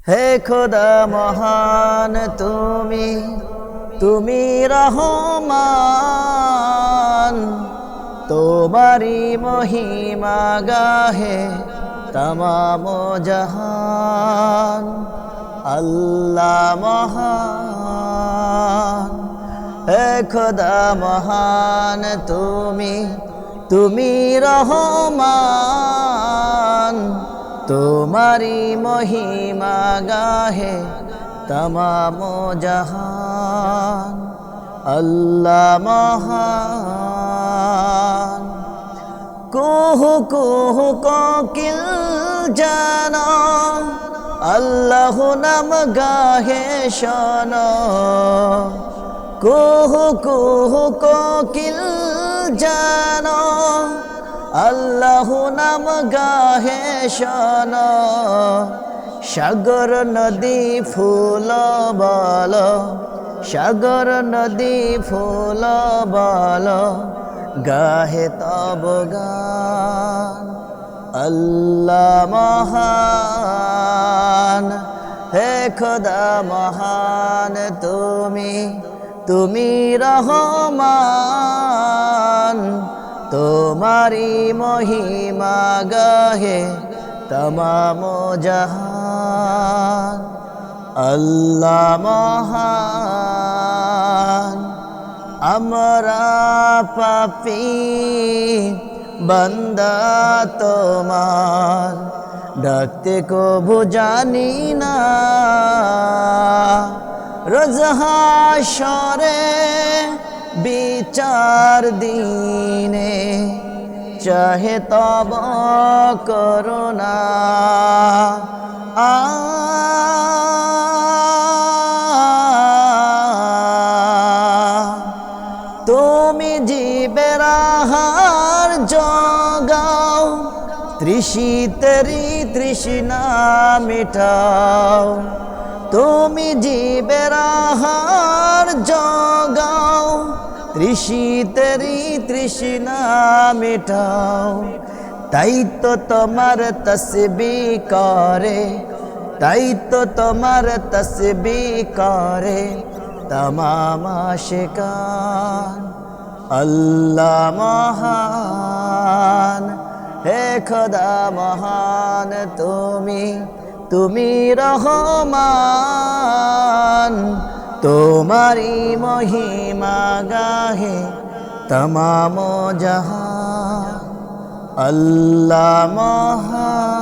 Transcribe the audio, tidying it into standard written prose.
হে খোদা মহান তুমি রহমান, তোমারি মহিমা গাহে তমাম জাহান। আল্লাহ মহান, হে খোদা মহান তুমি রহমান, তোমারি মহিমা গাহে তমাম জাহান। আল্লাহ মহান, কুহু কুহু কোকিল জানো, আল্লাহ নাম গাহে শোনো। কুহু কুহু কোকিল জানো, আল্লাহ নাম গাহে শোনো। সাগর নদী ফুল বলো, সাগর নদী ফুল বলো, গাহে তব গান। আল্লাহ মহান, হে খোদা মহান তুমি রহমান, তোমারি মহিমা গাহে তমাম জাহান। আল্লাহ মহান, আমরা পাপী বান্দা তোমার, ডাকতে কবু জানি না। রোজ হাশরে বিচার দিনে, চাহে তব করুণা। তুমি জীবের আহার জগাও, তৃষিতেরি তৃষ্ণা মিটাও। তুমি জীবের আহার জগাও, তৃষিতেরি তৃষ্ণা মিটাও। তাই তো তোমার তসবিহ করে, তাই তো তোমার তসবিহ করে তমাম আশিকান। আল্লাহ মহান, হে খোদা মহান তুমি রহমান, তোমারি মহিমা গাহে তমাম জাহান। আল্লাহ মহান।